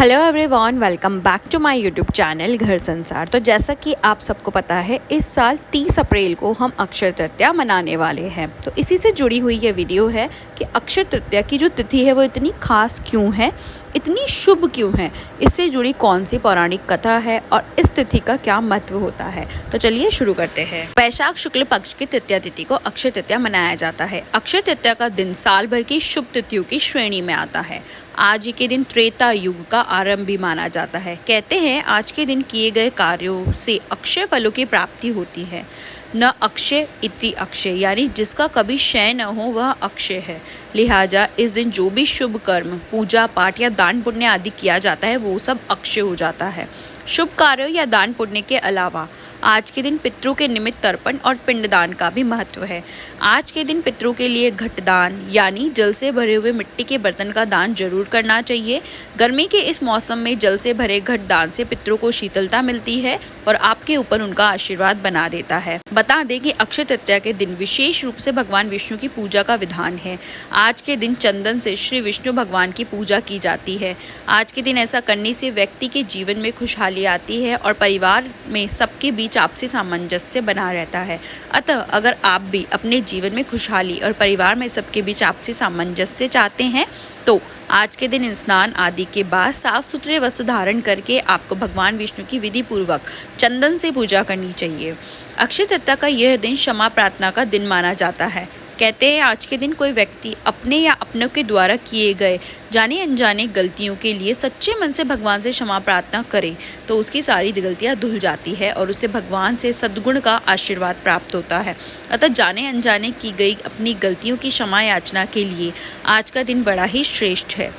Hello everyone, welcome back to my YouTube channel Ghar Sansar. तो जैसा कि आप सबको पता है, इस साल 30 अप्रैल को हम अक्षय तृतीया मनाने वाले हैं। तो इसी से जुड़ी हुई ये वीडियो है कि अक्षय तृतीया की जो तिथि है वो इतनी खास क्यों है, इतनी शुभ क्यों है, इससे जुड़ी कौन सी पौराणिक कथा है और इस तिथि का क्या महत्व होता है। तो चलिए शुरू करते हैं। वैशाख शुक्ल पक्ष की तृतीया तिथि को अक्षय तृतीया मनाया जाता है। अक्षय तृतीया का दिन साल भर की शुभ तिथियों की श्रेणी में आता है। आज के दिन त्रेता युग का आरंभ भी माना जाता है। कहते हैं आज के दिन किए गए कार्यों से अक्षय फलों की प्राप्ति होती है। न अक्षय इति अक्षय, यानी जिसका कभी क्षय न हो वह अक्षय है। लिहाजा इस दिन जो भी शुभ कर्म, पूजा पाठ या दान पुण्य आदि किया जाता है वो सब अक्षय हो जाता है। शुभ कार्यों या दान पुण्य के अलावा आज के दिन पितरों के निमित्त तर्पण और पिंडदान का भी महत्व है। आज के दिन पितरों के लिए घटदान यानी जल से भरे हुए मिट्टी के बर्तन का दान जरूर करना चाहिए। गर्मी के इस मौसम में जल से भरे घटदान से पितरों को शीतलता मिलती है और आपके ऊपर उनका आशीर्वाद बना देता है। बता दें कि अक्षय तृतीया के दिन विशेष रूप से भगवान विष्णु की पूजा का विधान है। आज के दिन चंदन से श्री विष्णु भगवान की पूजा की जाती है। आज के दिन ऐसा करने से व्यक्ति के जीवन में खुशहाली आती है और परिवार में सबके बीच आपसी सामंजस्य बना रहता है। अतः अगर आप भी अपने जीवन में खुशहाली और परिवार में सबके बीच आपसी सामंजस्य चाहते हैं तो आज के दिन स्नान आदि के बाद साफ सुथरे वस्त्र धारण करके आपको भगवान विष्णु की विधि पूर्वक चंदन से पूजा करनी चाहिए। अक्षय तृतीया का यह दिन क्षमा प्रार्थना का दिन माना जाता है। कहते हैं आज के दिन कोई व्यक्ति अपने या अपनों के द्वारा किए गए जाने अनजाने गलतियों के लिए सच्चे मन से भगवान से क्षमा प्रार्थना करे तो उसकी सारी गलतियां धुल जाती है और उसे भगवान से सद्गुण का आशीर्वाद प्राप्त होता है। अतः जाने अनजाने की गई अपनी गलतियों की क्षमा याचना के लिए आज का दिन बड़ा ही श्रेष्ठ है।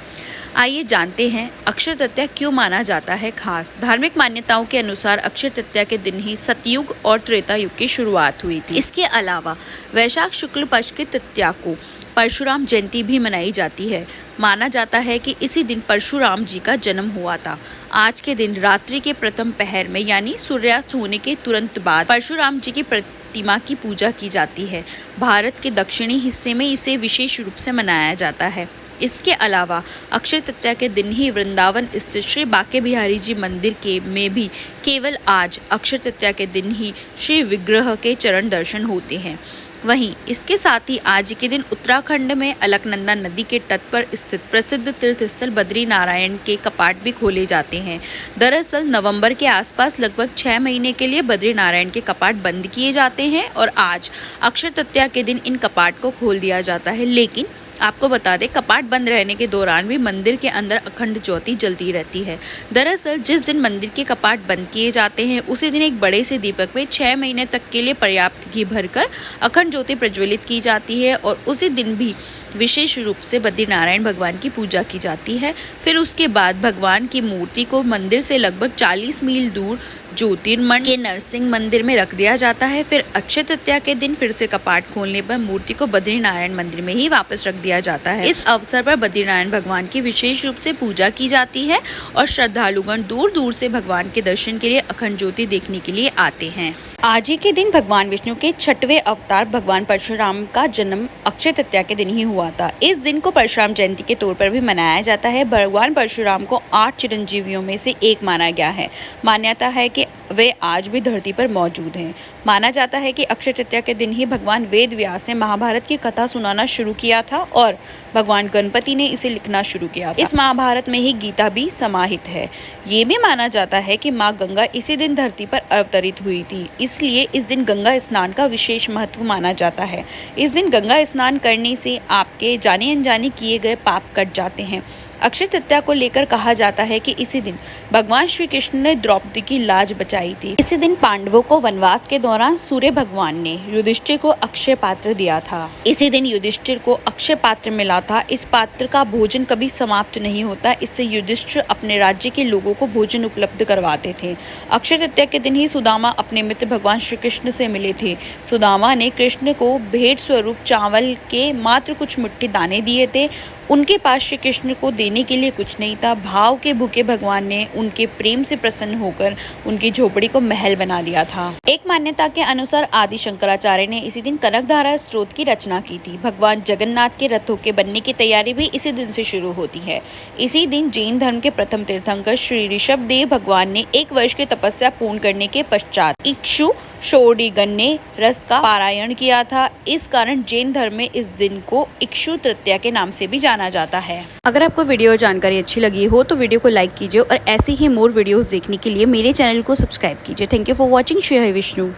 आइए जानते हैं अक्षय तृतीया क्यों माना जाता है खास। धार्मिक मान्यताओं के अनुसार अक्षय तृतीया के दिन ही सतयुग और त्रेता युग की शुरुआत हुई थी। इसके अलावा वैशाख शुक्ल पक्ष की तृतीया को परशुराम जयंती भी मनाई जाती है। माना जाता है कि इसी दिन परशुराम जी का जन्म हुआ था। आज के दिन रात्रि के प्रथम पहर में यानी सूर्यास्त होने के तुरंत बाद परशुराम जी की प्रतिमा की पूजा की जाती है। भारत के दक्षिणी हिस्से में इसे विशेष रूप से मनाया जाता है। इसके अलावा अक्षय तृतीया के दिन ही वृंदावन स्थित श्री बांके बिहारी जी मंदिर के में भी केवल आज अक्षय तृतीया के दिन ही श्री विग्रह के चरण दर्शन होते हैं। वहीं इसके साथ ही आज के दिन उत्तराखंड में अलकनंदा नदी के तट पर स्थित प्रसिद्ध तीर्थस्थल बद्री नारायण के कपाट भी खोले जाते हैं। दरअसल नवंबर के आसपास लगभग 6 महीने के लिए बद्री नारायण के कपाट बंद किए जाते हैं और आज अक्षय तृतीया के दिन इन कपाट को खोल दिया जाता है। लेकिन आपको बता दें, कपाट बंद रहने के दौरान भी मंदिर के अंदर अखंड ज्योति जलती रहती है। दरअसल जिस दिन मंदिर के कपाट बंद किए जाते हैं उसी दिन एक बड़े से दीपक में 6 महीने तक के लिए पर्याप्त घी भरकर अखंड ज्योति प्रज्वलित की जाती है और उसी दिन भी विशेष रूप से बद्री नारायण भगवान की पूजा की जाती है। फिर उसके बाद भगवान की मूर्ति को मंदिर से लगभग 40 मील दूर ज्योतिर्मठ के नरसिंह मंदिर में रख दिया जाता है। फिर अक्षय तृतीया के दिन फिर से कपाट खोलने पर मूर्ति को बद्री नारायण मंदिर में ही वापस रख दिया जाता है। इस अवसर पर बद्री नारायण भगवान की विशेष रूप से पूजा की जाती है और श्रद्धालुगण दूर दूर से भगवान के दर्शन के लिए अखंड ज्योति देखने के लिए आते हैं। आज ही के दिन भगवान विष्णु के 6वें अवतार भगवान परशुराम का जन्म अक्षय तृतीया के दिन ही हुआ था। इस दिन को परशुराम जयंती के तौर पर भी मनाया जाता है। भगवान परशुराम को 8 चिरंजीवियों में से एक माना गया है। मान्यता है कि वे आज भी धरती पर मौजूद हैं। माना जाता है कि अक्षय तृतीया के दिन ही भगवान वेद व्यास ने महाभारत की कथा सुनाना शुरू किया था और भगवान गणपति ने इसे लिखना शुरू किया था। इस महाभारत में ही गीता भी समाहित है। ये भी माना जाता है कि माँ गंगा इसी दिन धरती पर अवतरित हुई थी, इसलिए इस दिन गंगा स्नान का विशेष महत्व माना जाता है। इस दिन गंगा स्नान करने से आपके जाने अनजाने किए गए पाप कट जाते हैं। अक्षय तृतीया को लेकर कहा जाता है कि इसी दिन भगवान श्री कृष्ण ने द्रौपदी की लाज बचाई थी। इसी दिन पांडवों को वनवास के दौरान सूर्य भगवान ने युधिष्ठिर को अक्षय पात्र दिया था। इसी दिन युधिष्ठिर को अक्षय पात्र मिला था। इस पात्र का भोजन कभी समाप्त नहीं होता। इससे युधिष्ठिर अपने राज्य के लोगों को भोजन उपलब्ध करवाते थे। अक्षय तृतीया के दिन ही सुदामा अपने मित्र भगवान श्री कृष्ण से मिले थे। सुदामा ने कृष्ण को भेंट स्वरूप चावल के मात्र कुछ मुट्ठी दाने दिए थे उनके पास श्री कृष्ण को देने के लिए कुछ नहीं था। भाव के भूखे भगवान ने उनके प्रेम से प्रसन्न होकर उनकी झोपड़ी को महल बना दिया था। एक मान्यता के अनुसार आदि शंकराचार्य ने इसी दिन कनकधारा स्तोत्र की रचना की थी। भगवान जगन्नाथ के रथों के बनने की तैयारी भी इसी दिन से शुरू होती है। इसी दिन जैन धर्म के प्रथम तीर्थंकर श्री ऋषभ देव भगवान ने 1 वर्ष की तपस्या पूर्ण करने के पश्चात इक्षु षोडशीगन्ने रस का पारायण किया था। इस कारण जैन धर्म में इस दिन को इक्षु तृतीया के नाम से भी जाना जाता है। अगर आपको वीडियो जानकारी अच्छी लगी हो तो वीडियो को लाइक कीजिए और ऐसे ही मोर वीडियोस देखने के लिए मेरे चैनल को सब्सक्राइब कीजिए। Thank you for watching. Shri Hari Vishnu.